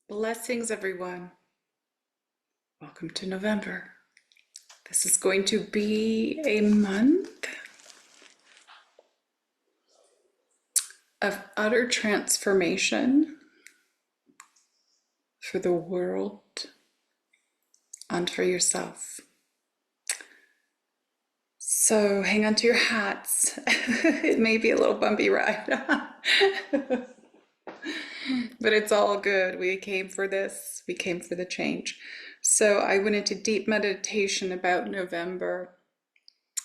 Blessings, everyone. Welcome to November. This is going to be a month of utter transformation for the world and for yourself. So hang on to your hats. It may be a little bumpy ride, but it's all good. We came for this. We came for the change. So I went into deep meditation about November,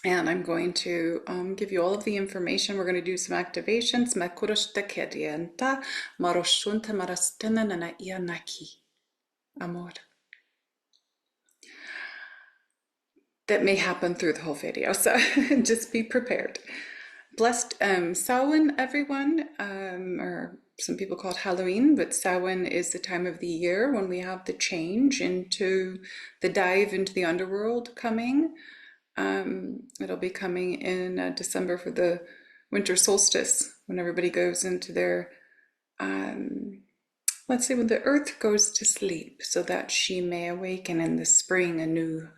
and I'm going to give you all of the information. We're going to do some activations. Amor. That may happen through the whole video, so just be prepared. Blessed Samhain, everyone, or some people call it Halloween, but Samhain is the time of the year when we have the change into the dive into the underworld coming. It'll be coming in December for the winter solstice, when everybody goes into their, let's say when the earth goes to sleep, so that she may awaken in the spring a new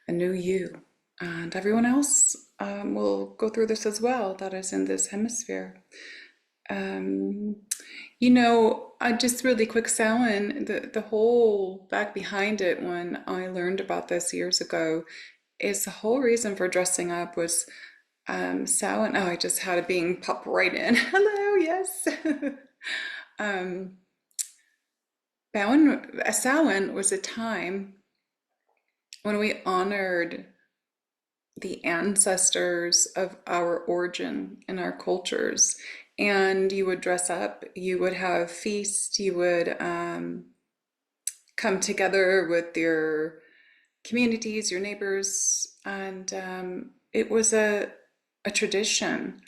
you. And everyone else will go through this as well that is in this hemisphere. Just really quick, Samhain, the whole back behind it when I learned about this years ago is the whole reason for dressing up was Samhain. Oh, I just had it being pop right in. Hello, yes. Samhain was a time when we honored the ancestors of our origin in our cultures. And you would dress up, you would have feasts, you would come together with your communities, your neighbors, and it was a tradition.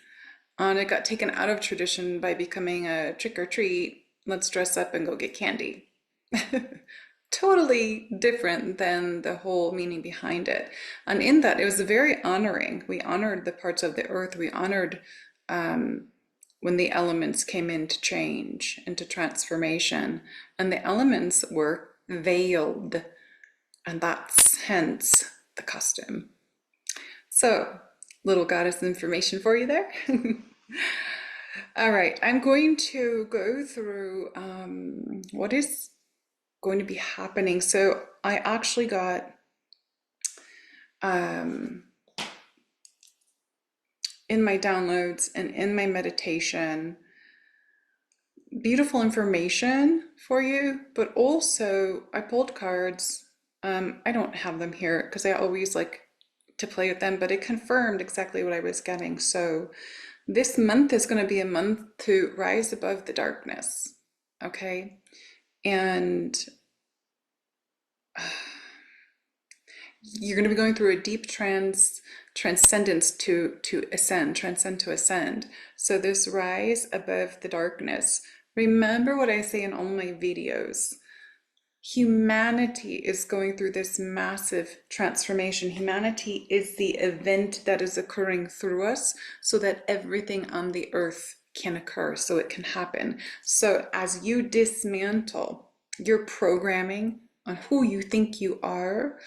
And it got taken out of tradition by becoming a trick or treat, let's dress up and go get candy. Totally different than the whole meaning behind it. And in that, it was very honoring. We honored the parts of the earth. We honored when the elements came into change, into transformation. And the elements were veiled. And that's hence the costume. So, little goddess information for you there. All right, I'm going to go through what is going to be happening. So I actually got in my downloads and in my meditation beautiful information for you, but also I pulled cards. I don't have them here because I always like to play with them, but it confirmed exactly what I was getting. So this month is going to be a month to rise above the darkness, okay? And you're going to be going through a deep transcendence to ascend, transcend to ascend. So this rise above the darkness. Remember what I say in all my videos. Humanity is going through this massive transformation. Humanity is the event that is occurring through us so that everything on the earth can occur, so it can happen. So as you dismantle your programming on who you think you are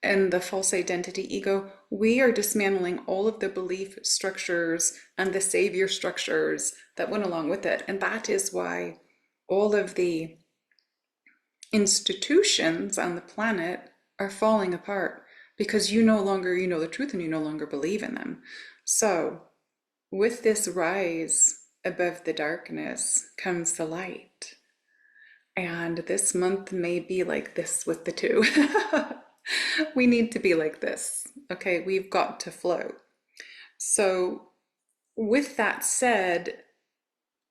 and the false identity ego, we are dismantling all of the belief structures and the savior structures that went along with it. And that is why all of the institutions on the planet are falling apart, because you no longer know the truth and you no longer believe in them. So with this rise above the darkness comes the light. And this month may be like this with the two. We need to be like this, okay? We've got to flow. So with that said,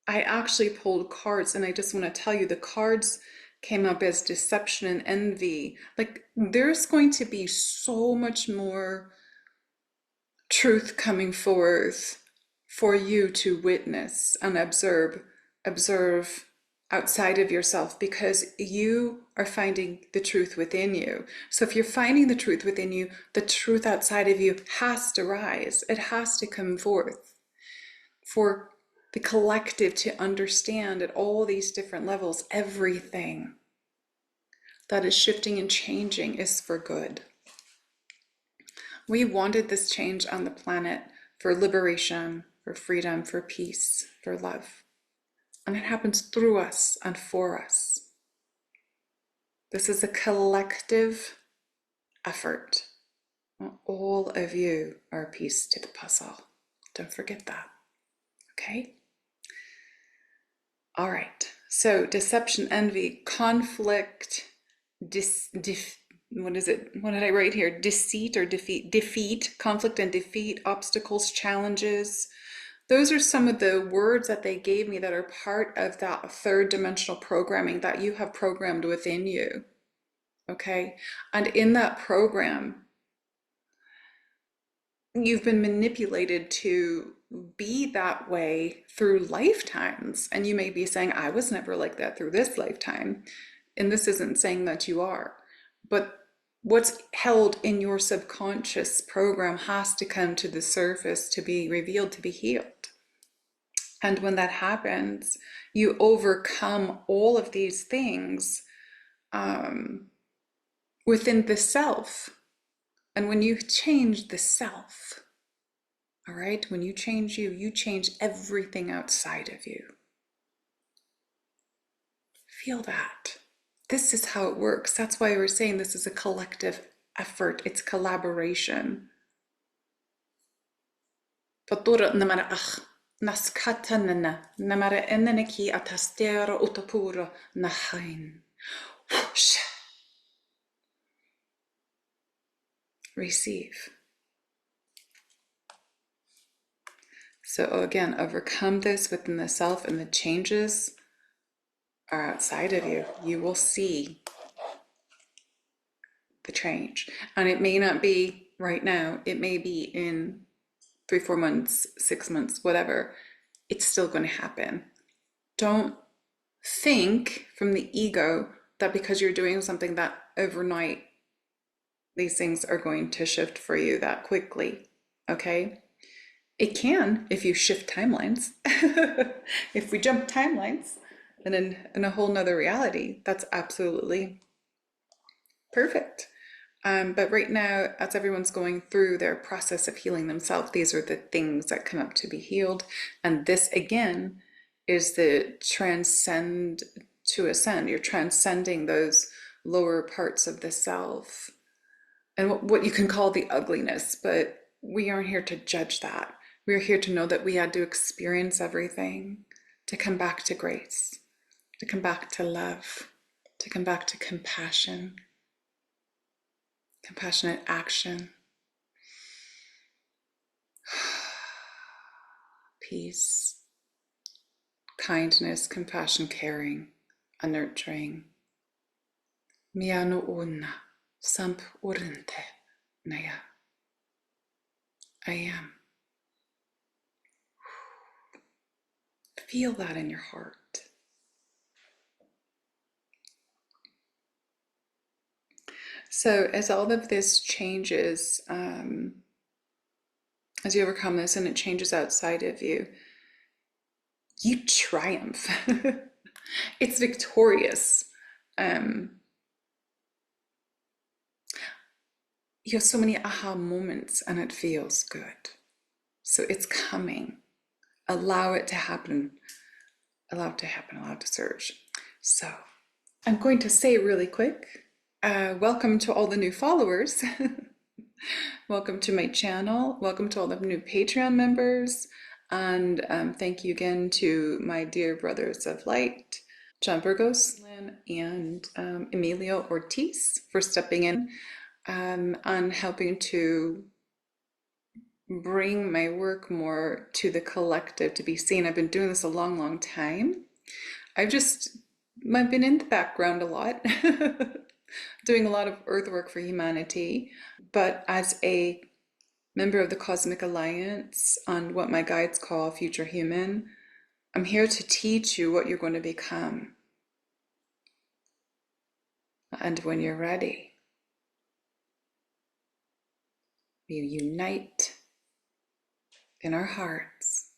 I actually pulled cards, and I just want to tell you the cards came up as deception and envy. Like there's going to be so much more truth coming forth for you to witness and observe outside of yourself because you are finding the truth within you. So if you're finding the truth within you, the truth outside of you has to rise. It has to come forth for the collective to understand at all these different levels. Everything that is shifting and changing is for good. We wanted this change on the planet for liberation, for freedom, for peace, for love. And it happens through us and for us. This is a collective effort. All of you are a piece to the puzzle. Don't forget that. Okay? All right. So deception, envy, conflict, what is it? What did I write here? Deceit or defeat? Defeat, conflict and defeat, obstacles, challenges. Those are some of the words that they gave me that are part of that third dimensional programming that you have programmed within you. Okay? And in that program, you've been manipulated to be that way through lifetimes. And you may be saying, I was never like that through this lifetime. And this isn't saying that you are. But what's held in your subconscious program has to come to the surface to be revealed, to be healed. And when that happens, you overcome all of these things within the self. And when you change the self, all right, when you change you, you change everything outside of you. Feel that. This is how it works. That's why we're saying this is a collective effort. It's collaboration. Receive. So again, overcome this within the self, and the changes are outside of you. You will see the change. And it may not be right now. It may be in 3, 4 months, 6 months, whatever. It's still going to happen. Don't think from the ego that because you're doing something that overnight, these things are going to shift for you that quickly. Okay? It can if you shift timelines. If we jump timelines, then in a whole nother reality, that's absolutely perfect. But right now, as everyone's going through their process of healing themselves, these are the things that come up to be healed. And this, again, is the transcend to ascend. You're transcending those lower parts of the self and what you can call the ugliness, but we aren't here to judge that. We're here to know that we had to experience everything, to come back to grace, to come back to love, to come back to compassion, compassionate action, peace, kindness, compassion, caring, and nurturing. Miano una, samp urente, naya. I am. Feel that in your heart. So as all of this changes, as you overcome this and it changes outside of you, you triumph. It's victorious. You have so many aha moments and it feels good. So it's coming. Allow it to happen. Allow it to happen. Allow it to surge. So I'm going to say really quick, welcome to all the new followers. Welcome to my channel. Welcome to all the new Patreon members. And thank you again to my dear brothers of light, John Burgos and Emilio Ortiz for stepping in and helping to bring my work more to the collective to be seen. I've been doing this a long, long time. I've been in the background a lot, doing a lot of earth work for humanity, but as a member of the Cosmic Alliance on what my guides call future human, I'm here to teach you what you're going to become. And when you're ready, you unite in our hearts.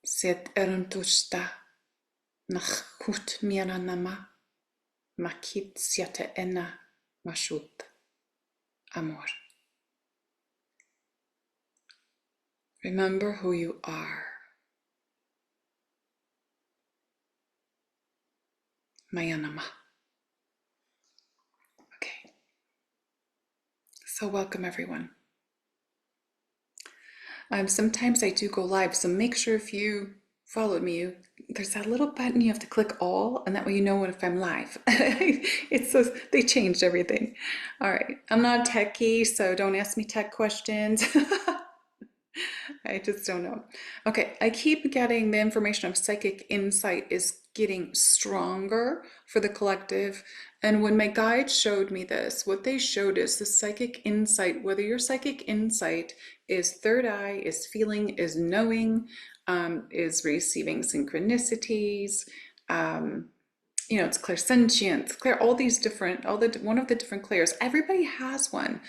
Set eruntusta nachut miranama makit siate ena mashut amor. Remember who you are. Mayanama. Okay. So welcome everyone. Sometimes I do go live, so make sure if you followed me, there's that little button you have to click all, and that way you know if I'm live. It's so, they changed everything. All right, I'm not a techie, so don't ask me tech questions. I just don't know. Okay, I keep getting the information of psychic insight is getting stronger for the collective. And when my guide showed me this, what they showed is the psychic insight, whether your psychic insight is third eye, is feeling, is knowing, is receiving synchronicities, it's clairsentience, clear, all these different, one of the different clairs. Everybody has one.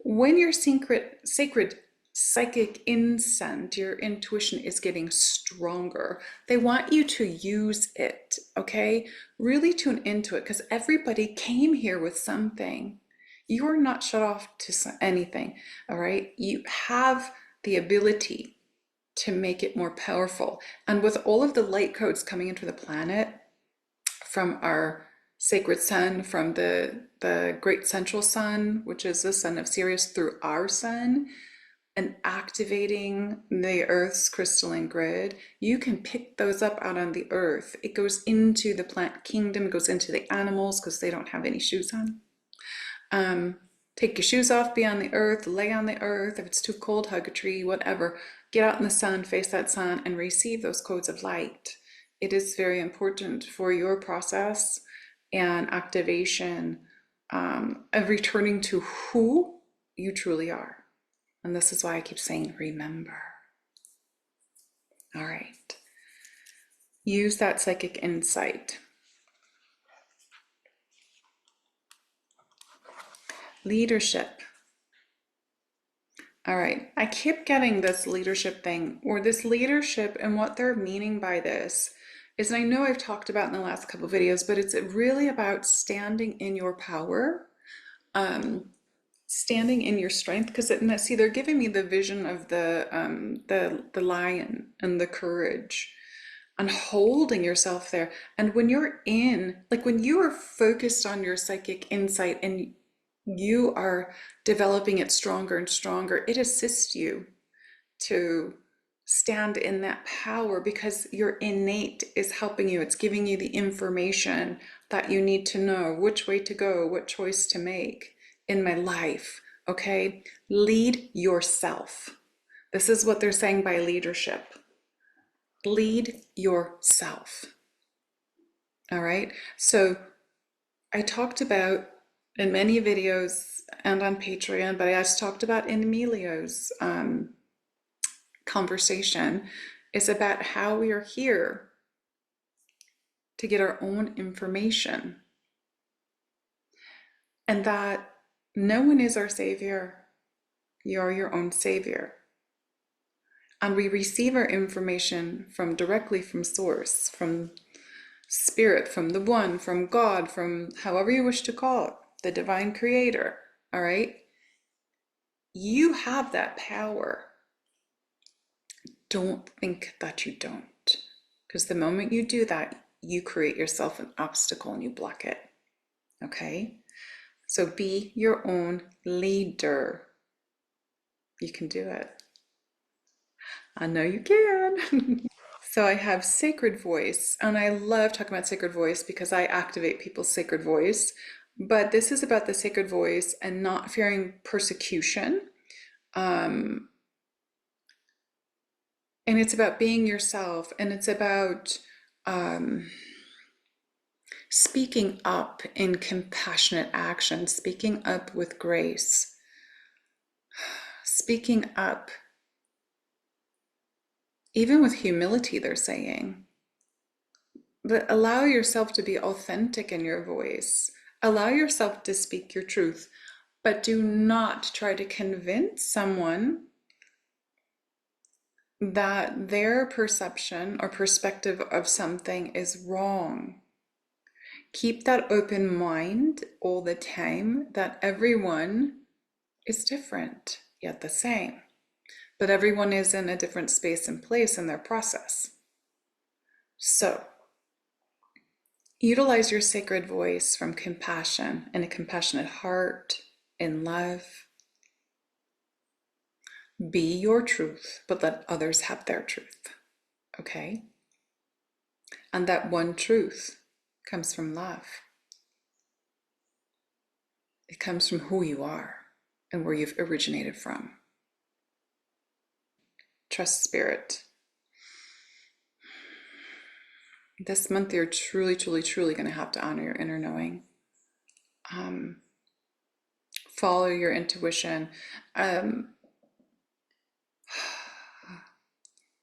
When your sacred psychic insight, your intuition is getting stronger, they want you to use it, okay? Really tune into it, because everybody came here with something. You are not shut off to anything, all right? You have the ability to make it more powerful. And with all of the light codes coming into the planet from our sacred sun, from the great central sun, which is the sun of Sirius, through our sun, and activating the Earth's crystalline grid, you can pick those up out on the Earth. It goes into the plant kingdom, it goes into the animals because they don't have any shoes on. Take your shoes off, be on the Earth, lay on the Earth. If it's too cold, hug a tree, whatever. Get out in the sun, face that sun, and receive those codes of light. It is very important for your process and activation of returning to who you truly are. And this is why I keep saying, remember. All right. Use that psychic insight. Leadership. All right. I keep getting this leadership thing, or this leadership, and what they're meaning by this is, and I know I've talked about in the last couple of videos, but it's really about standing in your power, standing in your strength. Because see, they're giving me the vision of the lion and the courage and holding yourself there. And when you're when you are focused on your psychic insight and you are developing it stronger and stronger, it assists you to stand in that power, because your innate is helping you. It's giving you the information that you need to know which way to go, what choice to make in my life. Okay, lead yourself. This is what they're saying by leadership. Lead yourself. All right, so I talked about in many videos and on Patreon, but I just talked about in Emilio's conversation, is about how we are here to get our own information, and that no one is our savior. You're your own savior. And we receive our information directly from source, from spirit, from the one, from God, from however you wish to call it, the divine creator. All right? You have that power. Don't think that you don't. Because the moment you do that, you create yourself an obstacle and you block it. Okay? So be your own leader. You can do it. I know you can. So I have sacred voice, and I love talking about sacred voice because I activate people's sacred voice. But this is about the sacred voice and not fearing persecution. And it's about being yourself, and it's about speaking up in compassionate action, speaking up with grace, speaking up even with humility, they're saying. But allow yourself to be authentic in your voice. Allow yourself to speak your truth, but do not try to convince someone that their perception or perspective of something is wrong. Keep that open mind all the time that everyone is different, yet the same. But everyone is in a different space and place in their process. So, utilize your sacred voice from compassion and a compassionate heart, in love. Be your truth, but let others have their truth. Okay? And that one truth comes from love. It comes from who you are and where you've originated from. Trust spirit. This month, you're truly, truly, truly going to have to honor your inner knowing. Follow your intuition.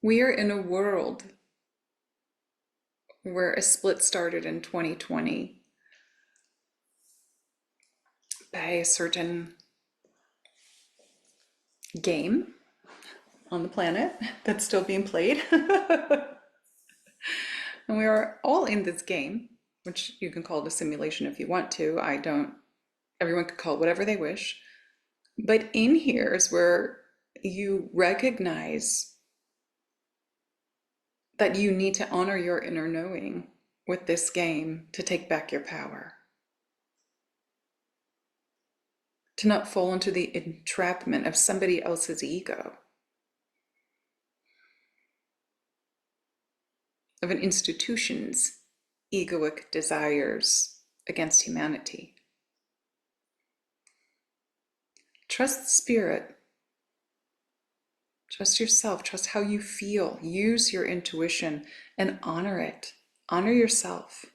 We are in a world where a split started in 2020 by a certain game on the planet that's still being played. And we are all in this game, which you can call it a simulation if you want to. I don't, everyone could call it whatever they wish. But in here is where you recognize that you need to honor your inner knowing with this game to take back your power. To not fall into the entrapment of somebody else's ego, of an institution's egoic desires against humanity. Trust spirit. Trust yourself. Trust how you feel. Use your intuition and honor it. Honor yourself.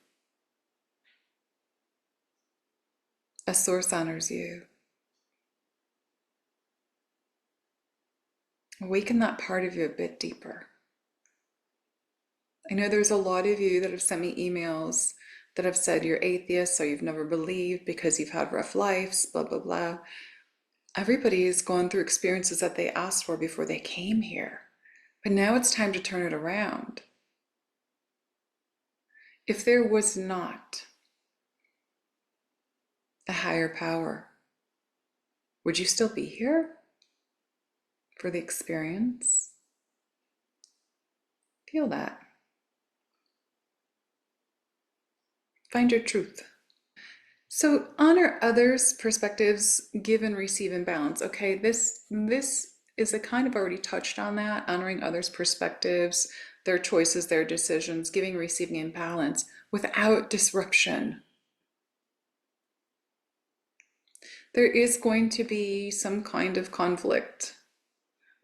A source honors you. Awaken that part of you a bit deeper. I know there's a lot of you that have sent me emails that have said you're atheist, so you've never believed because you've had rough lives, blah, blah, blah. Everybody has gone through experiences that they asked for before they came here. But now it's time to turn it around. If there was not a higher power, would you still be here for the experience? Feel that. Find your truth. So honor others' perspectives, give and receive in balance. Okay, this is a kind of already touched on that, honoring others' perspectives, their choices, their decisions, giving, receiving in balance without disruption. There is going to be some kind of conflict.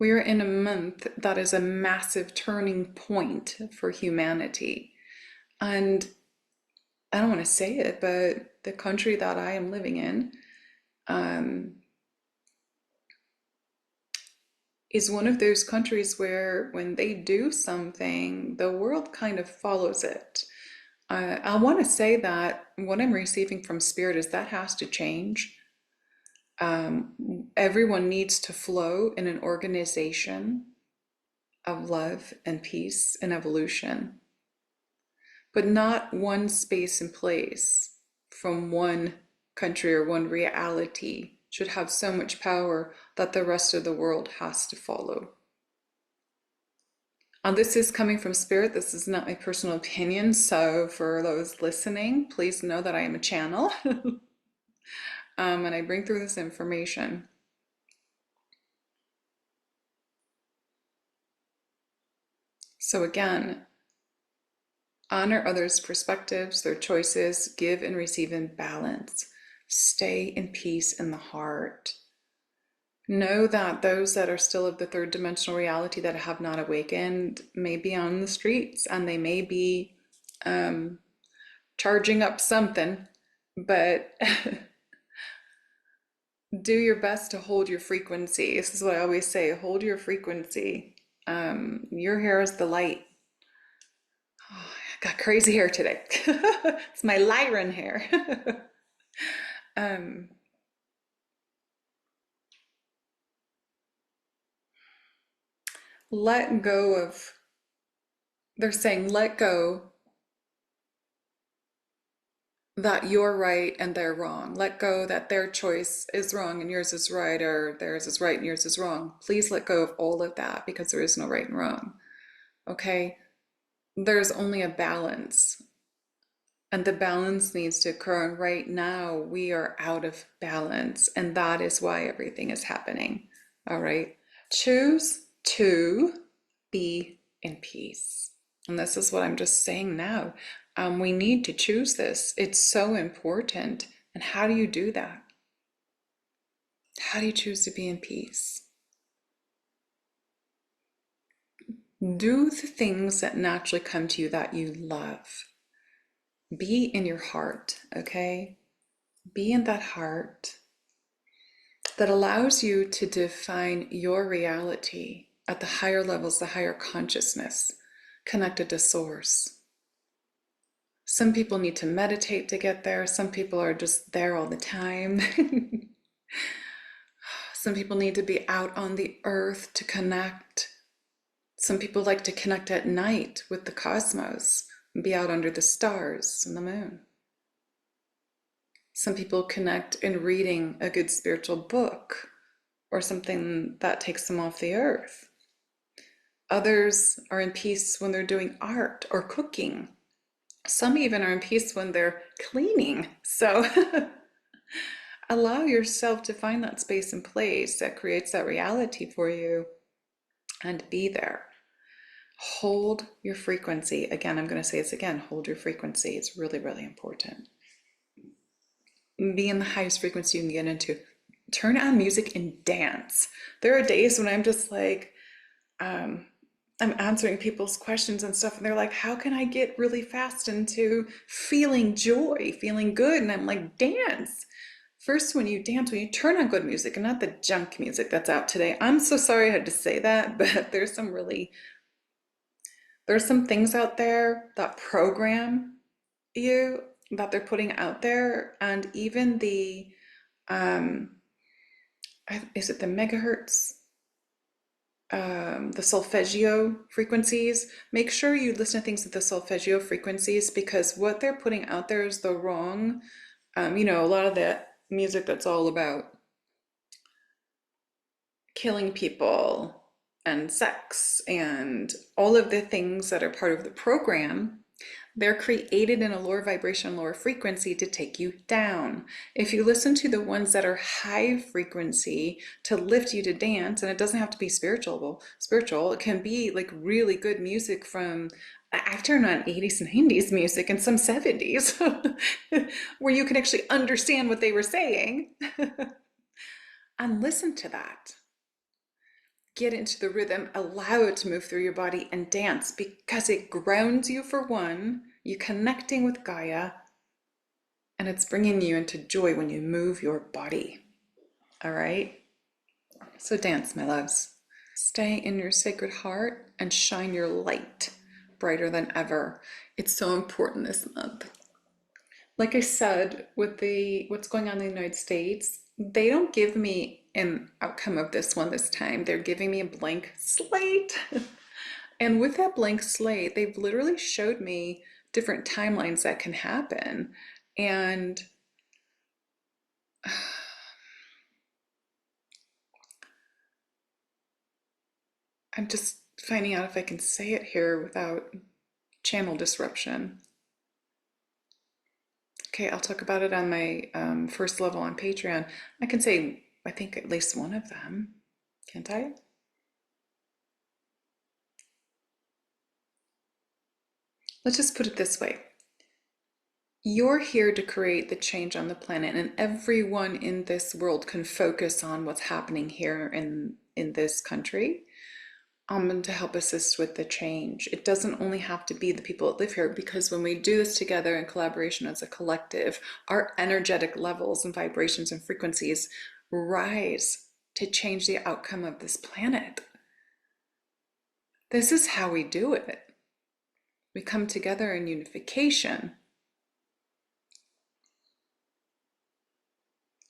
We are in a month that is a massive turning point for humanity. And I don't want to say it, but the country that I am living in is one of those countries where when they do something, the world kind of follows it. I want to say that what I'm receiving from Spirit is that has to change. Everyone needs to flow in an organization of love and peace and evolution, but not one space and place from one country or one reality should have so much power that the rest of the world has to follow. This is coming from Spirit. This is not my personal opinion. So for those listening, please know that I am a channel and I bring through this information. So again, honor others' perspectives, their choices, give and receive in balance. Stay in peace in the heart. Know that those that are still of the third dimensional reality that have not awakened may be on the streets and they may be charging up something, but do your best to hold your frequency. This is what I always say, hold your frequency. Your hair is the light. Oh, Got crazy hair today. It's my Lyran hair. um, Let go of, they're saying let go that you're right and they're wrong. Let go that their choice is wrong and yours is right, or theirs is right and yours is wrong. Please let go of all of that because there is no right and wrong. Okay? There's only a balance, and the balance needs to occur. And right now, we are out of balance, and that is why everything is happening. All right? Choose to be in peace. And this is what I'm just saying now. We need to choose this. It's so important. And how do you do that? How do you choose to be in peace? Do the things that naturally come to you that you love. Be in your heart, okay? Be in that heart that allows you to define your reality at the higher levels, the higher consciousness, connected to source. Some people need to meditate to get there. Some people are just there all the time. Some people need to be out on the earth to connect. Some people like to connect at night with the cosmos and be out under the stars and the moon. Some people connect in reading a good spiritual book or something that takes them off the earth. Others are in peace when they're doing art or cooking. Some even are in peace when they're cleaning. So allow yourself to find that space and place that creates that reality for you and be there. Hold your frequency. Again, I'm going to say this again. Hold your frequency. It's really, really important. Be in the highest frequency you can get into. Turn on music and dance. There are days when I'm just like, I'm answering people's questions and stuff, and they're like, how can I get really fast into feeling joy, feeling good? And I'm like, dance. First, when you dance, when you turn on good music and not the junk music that's out today. I'm so sorry I had to say that, but there's some things out there that program you, that they're putting out there, and even um, is it the megahertz? The solfeggio frequencies. Make sure you listen to things at the solfeggio frequencies, because what they're putting out there is the wrong, a lot of that music that's all about killing people and sex and all of the things that are part of the program. They're created in a lower vibration, lower frequency to take you down. If you listen to the ones that are high frequency to lift you to dance, and it doesn't have to be spiritual, it can be like really good music from, I've turned on 80s and 90s music and some 70s where you can actually understand what they were saying and listen to that. Get into the rhythm, allow it to move through your body and dance, because it grounds you for one, you're connecting with Gaia, and it's bringing you into joy when you move your body. All right? So dance, my loves. Stay in your sacred heart and shine your light brighter than ever. It's so important this month. Like I said, with what's going on in the United States, they don't give me an outcome of this one this time. They're giving me a blank slate. And with that blank slate, they've literally showed me different timelines that can happen. And I'm just finding out if I can say it here without channel disruption. Okay, I'll talk about it on my first level on Patreon. I can say, I think, at least one of them, can't I? Let's just put it this way. You're here to create the change on the planet, and everyone in this world can focus on what's happening here in this country, to help assist with the change. It doesn't only have to be the people that live here, because when we do this together in collaboration as a collective, our energetic levels and vibrations and frequencies rise to change the outcome of this planet. This is how we do it. We come together in unification.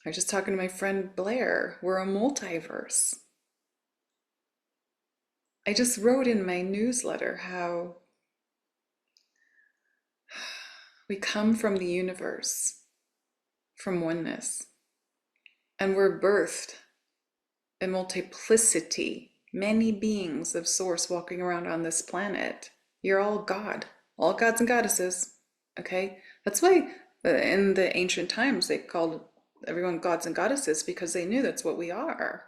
I was just talking to my friend Blair. We're a multiverse. I just wrote in my newsletter how we come from the universe, from oneness, and we're birthed in multiplicity, many beings of source walking around on this planet. You're all God, all gods and goddesses. Okay? That's why in the ancient times they called everyone gods and goddesses, because they knew that's what we are.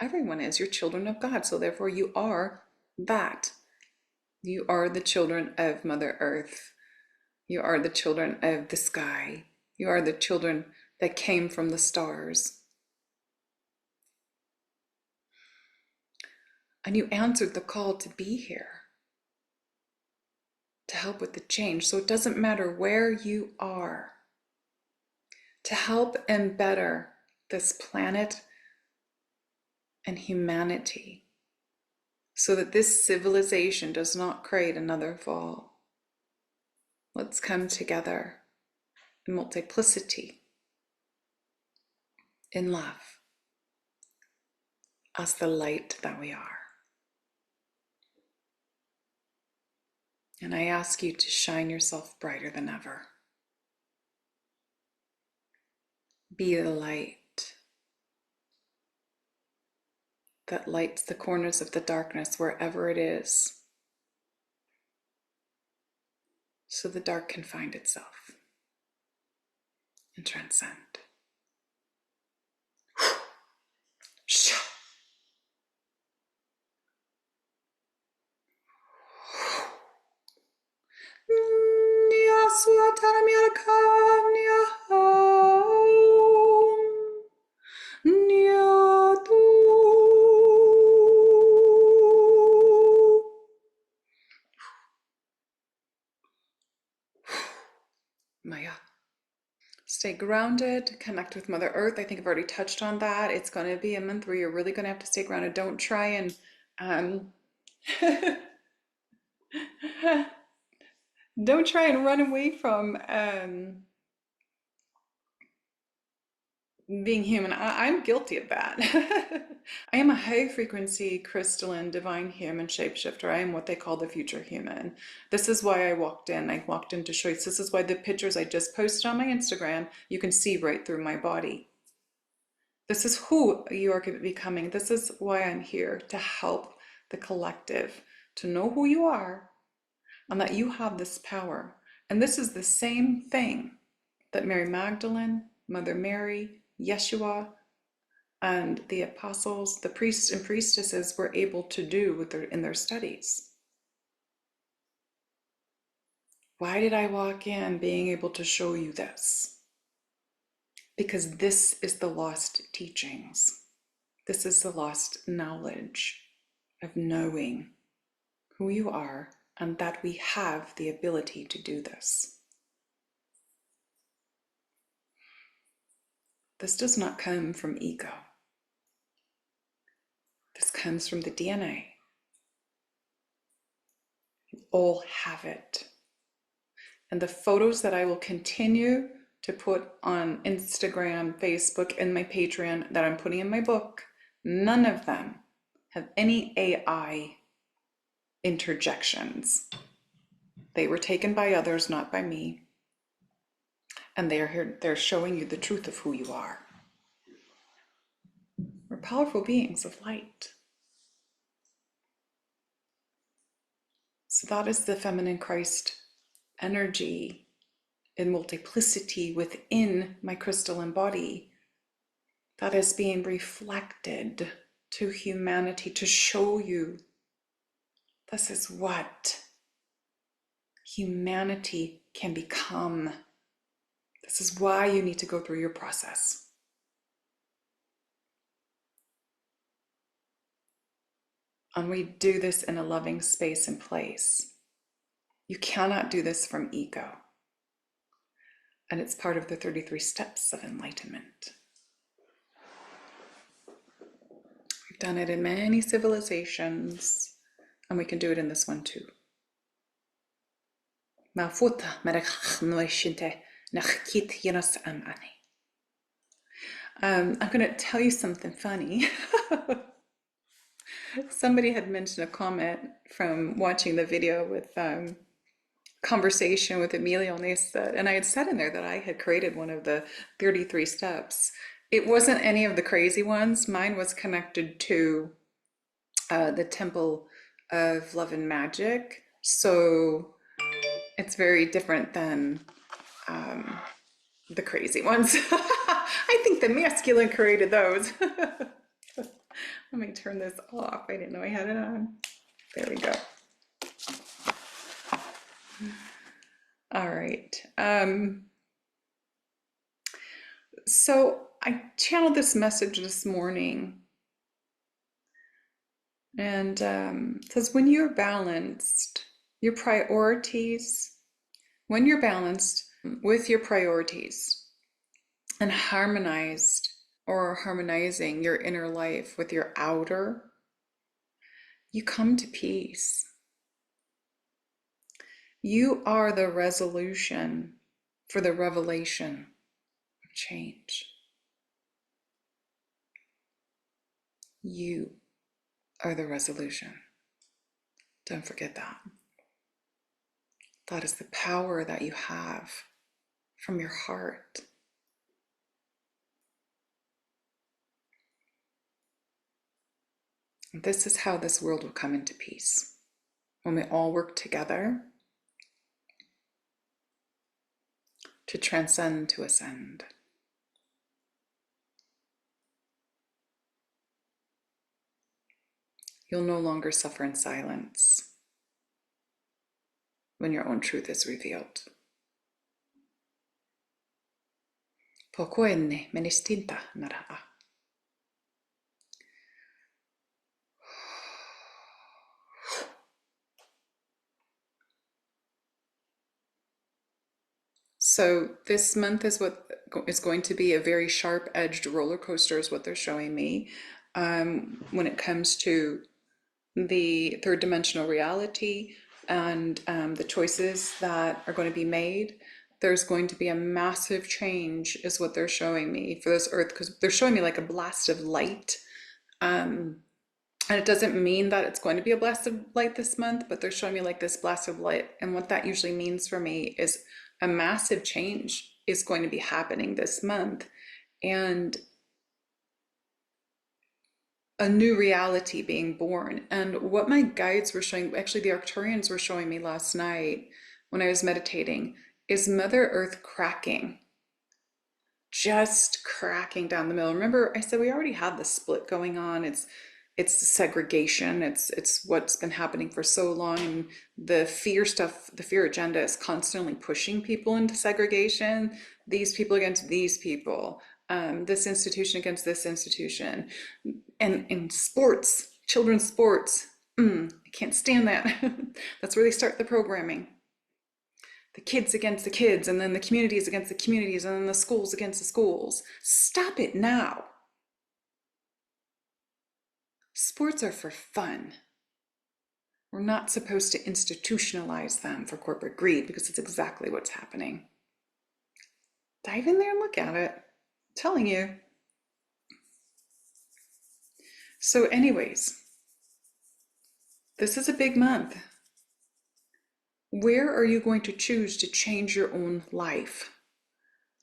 Everyone is. You're children of God, so therefore you are that. You are the children of Mother Earth. You are the children of the sky. You are the children that came from the stars. And you answered the call to be here, to help with the change. So it doesn't matter where you are, to help and better this planet and humanity, so that this civilization does not create another fall. Let's come together in multiplicity, in love, as the light that we are. And I ask you to shine yourself brighter than ever. Be the light that lights the corners of the darkness wherever it is, so the dark can find itself and transcend. Maya. Stay grounded, connect with Mother Earth. I think I've already touched on that. It's going to be a month where you're really going to have to stay grounded. Don't try and don't try and run away from being human. I'm guilty of that. I am a high frequency crystalline divine human shapeshifter. I am what they call the future human. This is why I walked in. I walked in to show you. This is why the pictures I just posted on my Instagram, you can see right through my body. This is who you are becoming. This is why I'm here, to help the collective to know who you are and that you have this power. And this is the same thing that Mary Magdalene, Mother Mary, Yeshua, and the apostles, the priests and priestesses were able to do in their studies. Why did I walk in being able to show you this? Because this is the lost teachings. This is the lost knowledge of knowing who you are and that we have the ability to do this. This does not come from ego. This comes from the DNA. You all have it. And the photos that I will continue to put on Instagram, Facebook, and my Patreon that I'm putting in my book, none of them have any AI interjections. They were taken by others, not by me. And they're showing you the truth of who you are. We're powerful beings of light. So that is the feminine Christ energy in multiplicity within my crystalline body that is being reflected to humanity to show you this is what humanity can become. This is why you need to go through your process. And we do this in a loving space and place. You cannot do this from ego. And it's part of the 33 steps of enlightenment. We've done it in many civilizations, and we can do it in this one too. Ma futa merach noishinte nach kit yenos amani. I'm going to tell you something funny. Somebody had mentioned a comment from watching the video with conversation with Emilio, and they said, and I had said in there that I had created one of the 33 steps. It wasn't any of the crazy ones. Mine was connected to the Temple of Love and Magic. So it's very different than the crazy ones. I think the masculine created those. Let me turn this off. I didn't know I had it on. There we go. All right. So I channeled this message this morning, and it says, when you're balanced, your priorities, when you're balanced with your priorities and harmonized or harmonizing your inner life with your outer, you come to peace. You are the resolution for the revelation of change. You are the resolution. Don't forget that. That is the power that you have from your heart. And this is how this world will come into peace. When we all work together to transcend, to ascend. You'll no longer suffer in silence when your own truth is revealed. Poco enne menestinta nara'a. So this month is what is going to be a very sharp-edged roller coaster, is what they're showing me, when it comes to the third dimensional reality and the choices that are going to be made. There's going to be a massive change, is what they're showing me for this earth, because they're showing me like a blast of light. And it doesn't mean that it's going to be a blast of light this month, but they're showing me like this blast of light. And what that usually means for me is a massive change is going to be happening this month. And a new reality being born. And what my guides were showing, actually the Arcturians were showing me last night when I was meditating, is Mother Earth cracking. Just cracking down the middle. Remember, I said we already had the split going on. It's segregation. It's what's been happening for so long. And the fear stuff, the fear agenda is constantly pushing people into segregation. These people against these people. This institution against this institution. And in sports, children's sports, I can't stand that. That's where they start the programming. The kids against the kids, and then the communities against the communities, and then the schools against the schools. Stop it now. Sports are for fun. We're not supposed to institutionalize them for corporate greed, because it's exactly what's happening. Dive in there and look at it. I'm telling you. So anyways, this is a big month. Where are you going to choose to change your own life?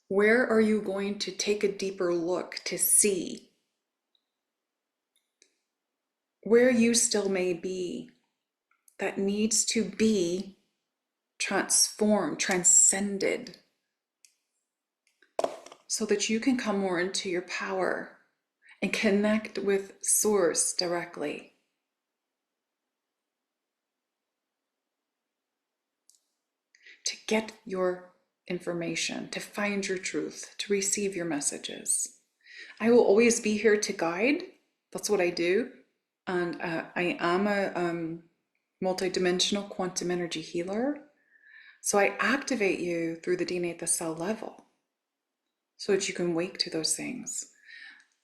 Where are you going to take a deeper look to see where you still may be that needs to be transformed, transcended, so that you can come more into your power and connect with Source directly? To get your information, to find your truth, to receive your messages. I will always be here to guide. That's what I do. And I am a multidimensional quantum energy healer. So I activate you through the DNA at the cell level so that you can wake to those things.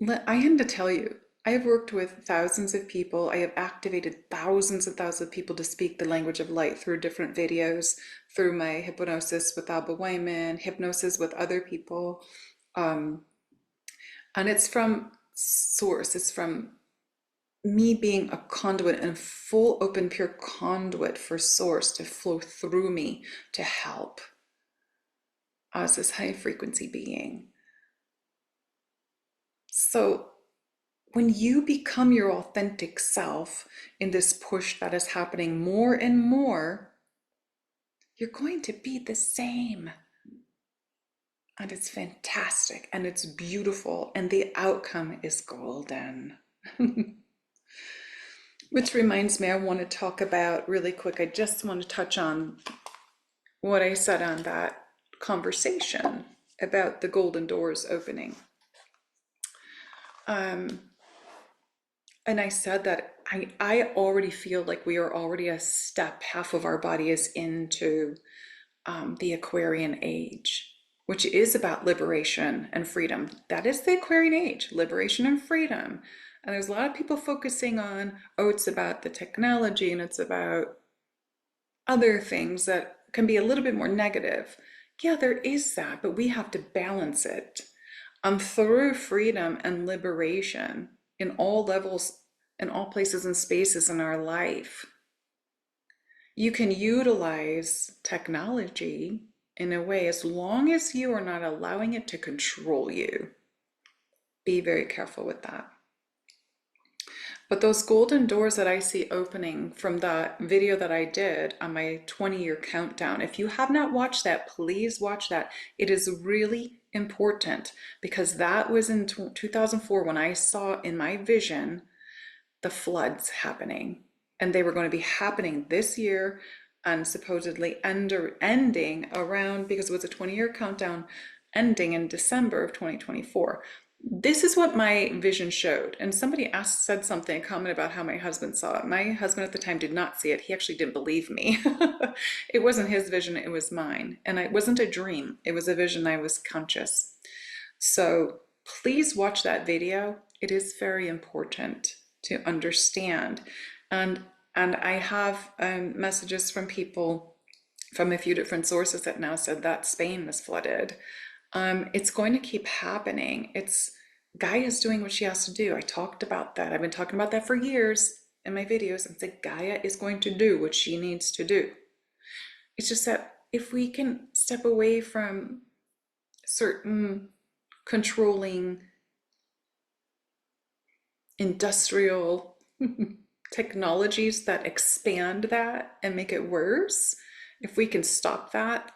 I am to tell you, I have worked with thousands of people. I have activated thousands and thousands of people to speak the language of light through different videos, through my hypnosis with Abba Wyman, hypnosis with other people. Um, and it's from source. It's from me being a conduit and full open pure conduit for source to flow through me to help as this high frequency being. So when you become your authentic self in this push that is happening more and more, you're going to be the same. And it's fantastic and it's beautiful and the outcome is golden. Which reminds me, I want to talk about really quick. I just want to touch on what I said on that conversation about the golden doors opening. And I said that I already feel like we are already a step, half of our body is into the Aquarian age, which is about liberation and freedom. That is the Aquarian age, liberation and freedom. And there's a lot of people focusing on, oh, it's about the technology and it's about other things that can be a little bit more negative. Yeah, there is that, but we have to balance it. Through freedom and liberation in all levels, in all places and spaces in our life, you can utilize technology in a way as long as you are not allowing it to control you. Be very careful with that. But those golden doors that I see opening from the video that I did on my 20-year countdown, if you have not watched that, please watch that. It is really important because that was in 2004 when I saw in my vision the floods happening. And they were going to be happening this year and supposedly ending around, because it was a 20-year countdown, ending in December of 2024. This is what my vision showed. And somebody said something, a comment about how my husband saw it. My husband at the time did not see it. He actually didn't believe me. It wasn't his vision, it was mine. And it wasn't a dream, it was a vision. I was conscious. So please watch that video. It is very important to understand. And I have messages from people from a few different sources that now said that Spain was flooded. It's going to keep happening. Gaia's doing what she has to do. I talked about that. I've been talking about that for years in my videos and said Gaia is going to do what she needs to do. It's just that if we can step away from certain controlling industrial technologies that expand that and make it worse, if we can stop that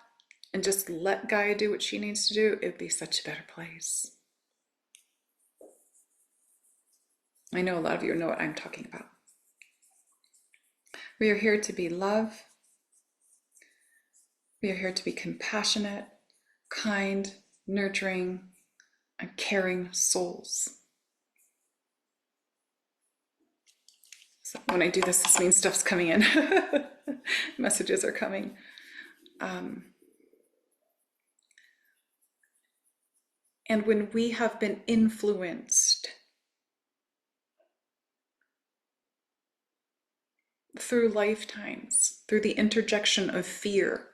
and just let Gaia do what she needs to do, it'd be such a better place. I know a lot of you know what I'm talking about. We are here to be love. We are here to be compassionate, kind, nurturing, and caring souls. So when I do this, this means stuff's coming in. Messages are coming. And when we have been influenced through lifetimes, through the interjection of fear,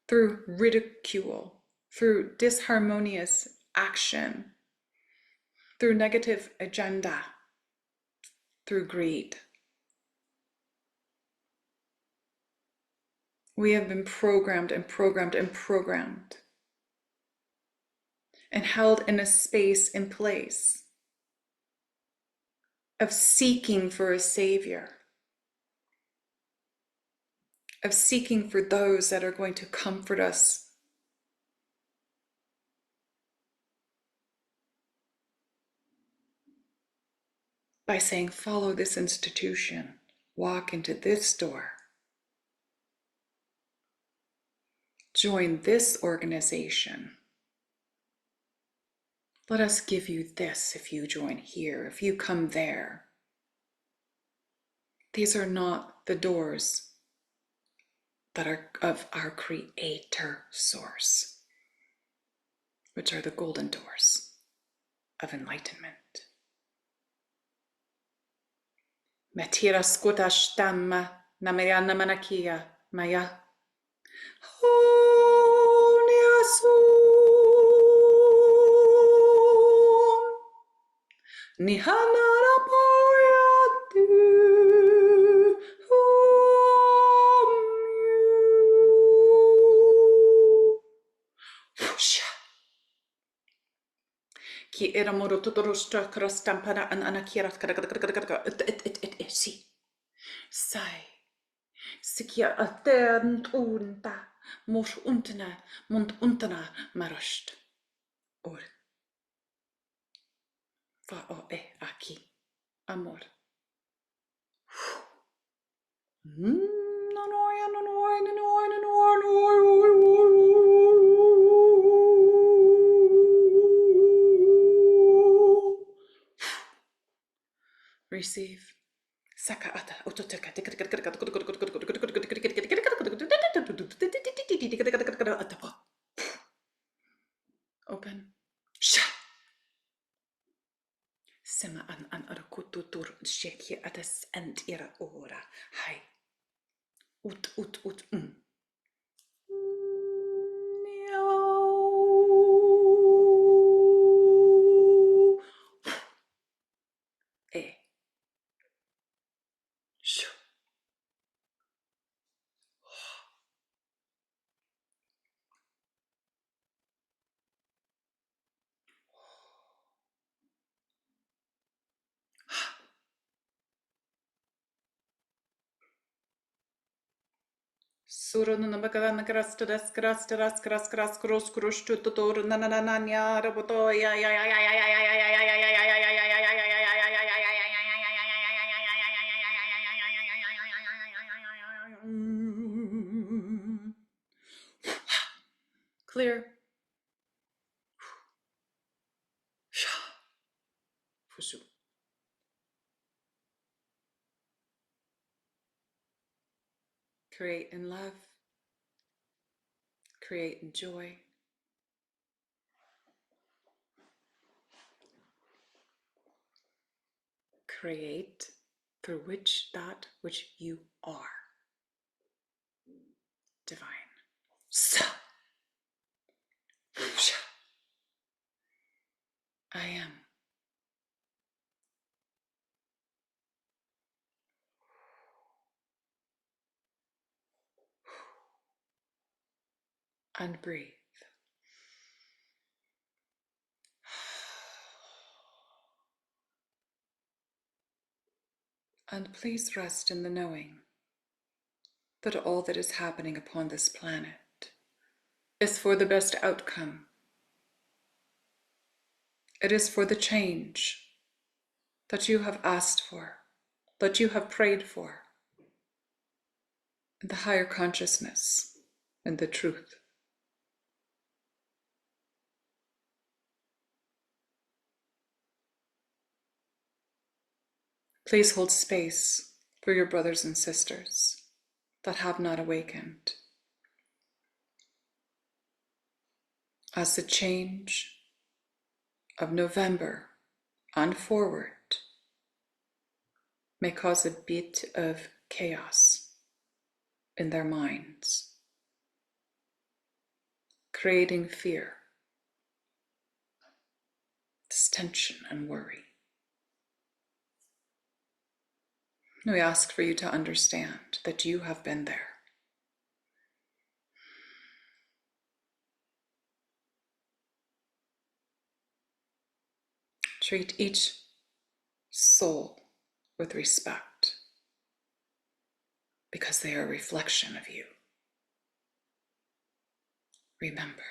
through ridicule, through disharmonious action, through negative agenda, through greed, we have been programmed and programmed and programmed and held in a space and place of seeking for a savior, of seeking for those that are going to comfort us, by saying, follow this institution, walk into this door, join this organization. Let us give you this if you join here, if you come there. These are not the doors that are of our creator source, which are the golden doors of enlightenment. Matira skuta stamma, nameriana manakia, maya. Nihanara poyatu Ki era moro tutorostra krastampana an anakira si sai sikia atern unta mos untana mont untana marost or va o aquí amor receive saka ata ototeka open shut sema an arakututur sheki atas and ira ora hai ut e shu Surun na bakavan krastadas cross crush to totor nanananya roboto ya clear create in love create in joy create through that which you are divine so I am and breathe and please rest in the knowing that all that is happening upon this planet is for the best outcome. It is for the change that you have asked for, that you have prayed for, in the higher consciousness and the truth. Please hold space for your brothers and sisters that have not awakened, as the change of November on forward may cause a bit of chaos in their minds, creating fear, tension, and worry. We ask for you to understand that you have been there. Treat each soul with respect because they are a reflection of you. Remember.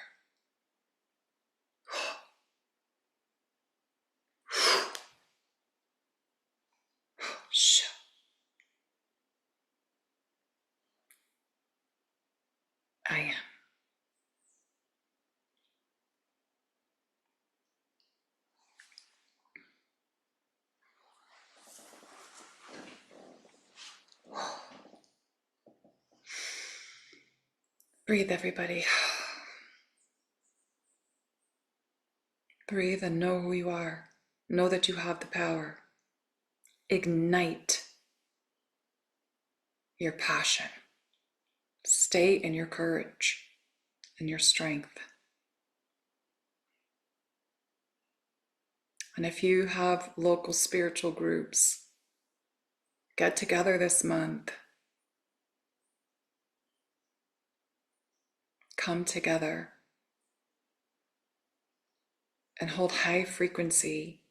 I am. Breathe, everybody. Breathe and know who you are. Know that you have the power. Ignite your passion. Stay in your courage and your strength. And if you have local spiritual groups, get together this month. Come together and hold high frequency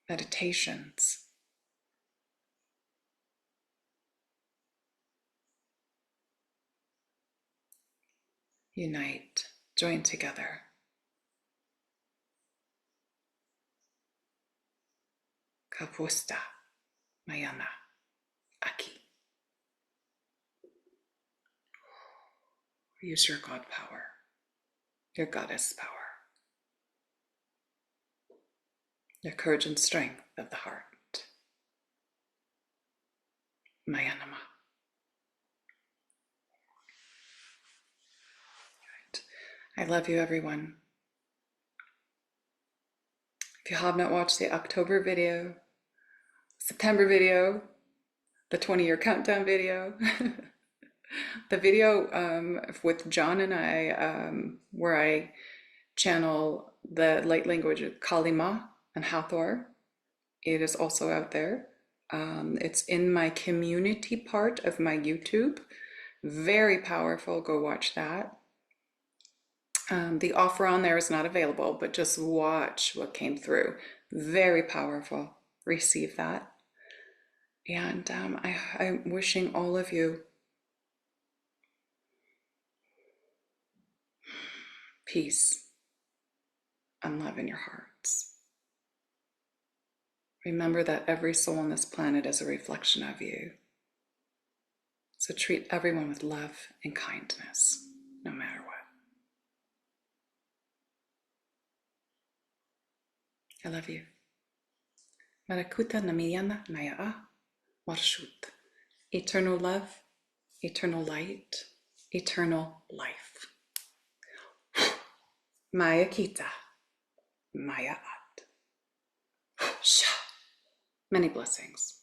meditations. Unite, join together. Kapusta, Mayana, Aki. Use your God power, your goddess power, your courage and strength of the heart. Mayanama. I love you, everyone. If you have not watched the October video, September video, the 20-year countdown video, the video with John and I, where I channel the light language of Kalima and Hathor, it is also out there. It's in my community part of my YouTube. Very powerful. Go watch that. The offer on there is not available, but just watch what came through. Very powerful. Receive that. And I'm wishing all of you peace and love in your hearts. Remember that every soul on this planet is a reflection of you. So treat everyone with love and kindness, no matter what. I love you. Marakuta Namiyana Naya'a Marshut. Eternal love, eternal light, eternal life. Maya Kita, Maya At. Many blessings.